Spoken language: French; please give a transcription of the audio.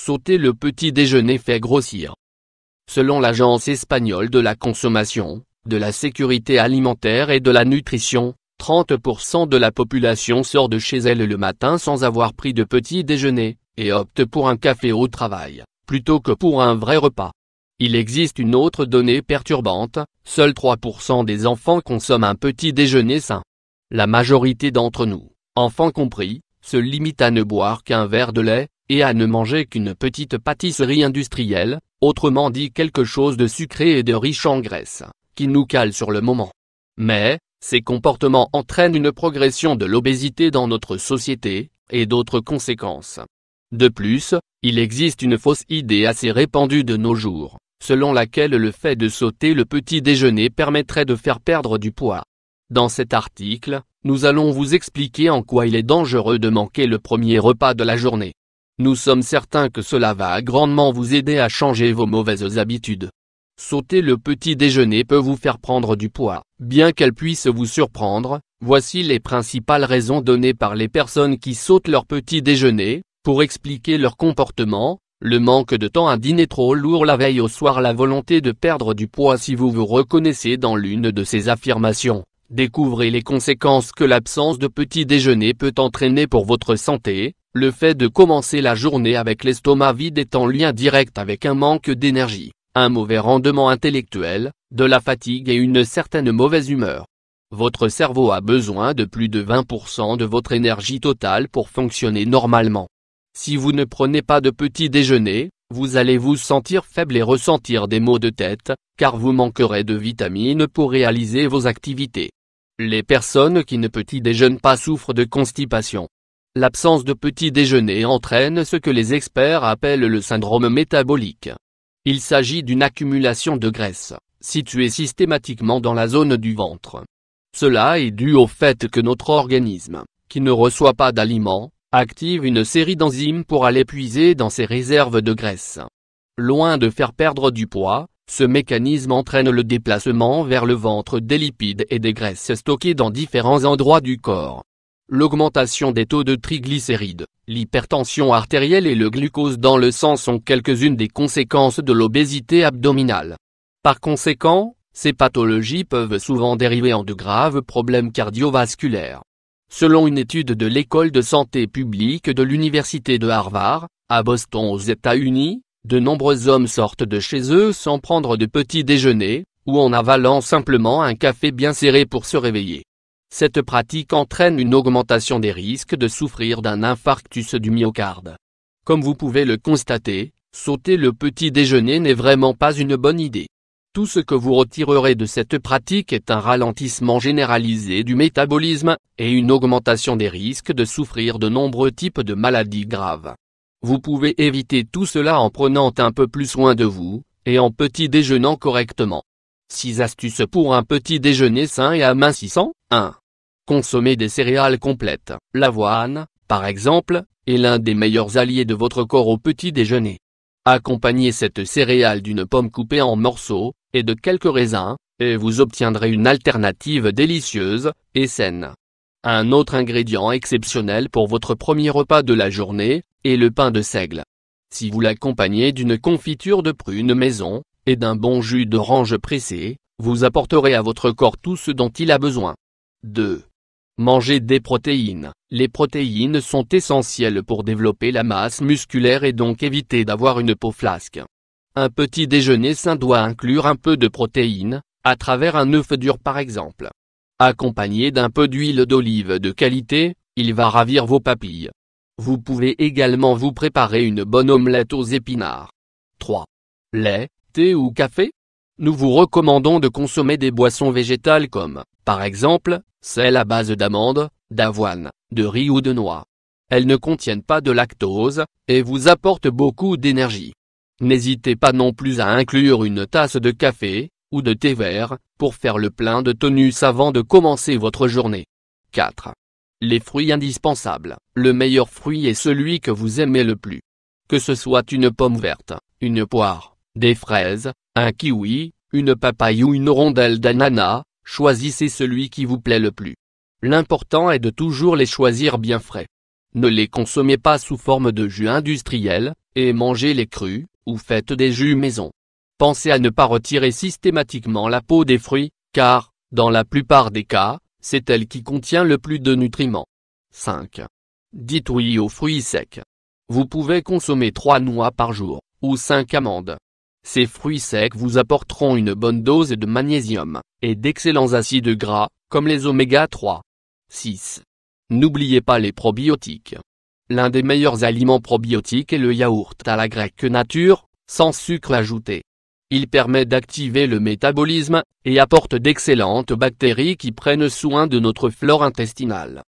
Sauter le petit déjeuner fait grossir. Selon l'Agence espagnole de la consommation, de la sécurité alimentaire et de la nutrition, 30% de la population sort de chez elle le matin sans avoir pris de petit déjeuner, et opte pour un café au travail, plutôt que pour un vrai repas. Il existe une autre donnée perturbante, seuls 3% des enfants consomment un petit déjeuner sain. La majorité d'entre nous, enfants compris, se limitent à ne boire qu'un verre de lait, et à ne manger qu'une petite pâtisserie industrielle, autrement dit quelque chose de sucré et de riche en graisse, qui nous cale sur le moment. Mais, ces comportements entraînent une progression de l'obésité dans notre société, et d'autres conséquences. De plus, il existe une fausse idée assez répandue de nos jours, selon laquelle le fait de sauter le petit déjeuner permettrait de faire perdre du poids. Dans cet article, nous allons vous expliquer en quoi il est dangereux de manquer le premier repas de la journée. Nous sommes certains que cela va grandement vous aider à changer vos mauvaises habitudes. Sauter le petit déjeuner peut vous faire prendre du poids, bien qu'elle puisse vous surprendre. Voici les principales raisons données par les personnes qui sautent leur petit déjeuner, pour expliquer leur comportement: le manque de temps, un dîner trop lourd la veille au soir, la volonté de perdre du poids. Si vous vous reconnaissez dans l'une de ces affirmations, découvrez les conséquences que l'absence de petit déjeuner peut entraîner pour votre santé. Le fait de commencer la journée avec l'estomac vide est en lien direct avec un manque d'énergie, un mauvais rendement intellectuel, de la fatigue et une certaine mauvaise humeur. Votre cerveau a besoin de plus de 20% de votre énergie totale pour fonctionner normalement. Si vous ne prenez pas de petit déjeuner, vous allez vous sentir faible et ressentir des maux de tête, car vous manquerez de vitamines pour réaliser vos activités. Les personnes qui ne petit déjeunent pas souffrent de constipation. L'absence de petit déjeuner entraîne ce que les experts appellent le syndrome métabolique. Il s'agit d'une accumulation de graisse, située systématiquement dans la zone du ventre. Cela est dû au fait que notre organisme, qui ne reçoit pas d'aliments, active une série d'enzymes pour aller puiser dans ses réserves de graisse. Loin de faire perdre du poids, ce mécanisme entraîne le déplacement vers le ventre des lipides et des graisses stockées dans différents endroits du corps. L'augmentation des taux de triglycérides, l'hypertension artérielle et le glucose dans le sang sont quelques-unes des conséquences de l'obésité abdominale. Par conséquent, ces pathologies peuvent souvent dériver en de graves problèmes cardiovasculaires. Selon une étude de l'école de santé publique de l'université de Harvard, à Boston aux États-Unis, de nombreux hommes sortent de chez eux sans prendre de petit déjeuner, ou en avalant simplement un café bien serré pour se réveiller. Cette pratique entraîne une augmentation des risques de souffrir d'un infarctus du myocarde. Comme vous pouvez le constater, sauter le petit déjeuner n'est vraiment pas une bonne idée. Tout ce que vous retirerez de cette pratique est un ralentissement généralisé du métabolisme, et une augmentation des risques de souffrir de nombreux types de maladies graves. Vous pouvez éviter tout cela en prenant un peu plus soin de vous, et en petit déjeunant correctement. 6 astuces pour un petit déjeuner sain et amincissant. 1. Consommer des céréales complètes. L'avoine, par exemple, est l'un des meilleurs alliés de votre corps au petit déjeuner. Accompagnez cette céréale d'une pomme coupée en morceaux, et de quelques raisins, et vous obtiendrez une alternative délicieuse, et saine. Un autre ingrédient exceptionnel pour votre premier repas de la journée, est le pain de seigle. Si vous l'accompagnez d'une confiture de prunes maison, et d'un bon jus d'orange pressé, vous apporterez à votre corps tout ce dont il a besoin. 2. Manger des protéines. Les protéines sont essentielles pour développer la masse musculaire et donc éviter d'avoir une peau flasque. Un petit déjeuner sain doit inclure un peu de protéines, à travers un œuf dur par exemple. Accompagné d'un peu d'huile d'olive de qualité, il va ravir vos papilles. Vous pouvez également vous préparer une bonne omelette aux épinards. 3. Lait, thé ou café? Nous vous recommandons de consommer des boissons végétales comme, par exemple, celles à base d'amandes, d'avoine, de riz ou de noix. Elles ne contiennent pas de lactose, et vous apportent beaucoup d'énergie. N'hésitez pas non plus à inclure une tasse de café, ou de thé vert, pour faire le plein de tonus avant de commencer votre journée. 4. Les fruits indispensables. Le meilleur fruit est celui que vous aimez le plus. Que ce soit une pomme verte, une poire, des fraises, un kiwi, une papaye ou une rondelle d'ananas, choisissez celui qui vous plaît le plus. L'important est de toujours les choisir bien frais. Ne les consommez pas sous forme de jus industriel, et mangez-les crus, ou faites des jus maison. Pensez à ne pas retirer systématiquement la peau des fruits, car, dans la plupart des cas, c'est elle qui contient le plus de nutriments. 5. Dites oui aux fruits secs. Vous pouvez consommer 3 noix par jour, ou 5 amandes. Ces fruits secs vous apporteront une bonne dose de magnésium, et d'excellents acides gras, comme les oméga 3. 6. N'oubliez pas les probiotiques. L'un des meilleurs aliments probiotiques est le yaourt à la grecque nature, sans sucre ajouté. Il permet d'activer le métabolisme, et apporte d'excellentes bactéries qui prennent soin de notre flore intestinale.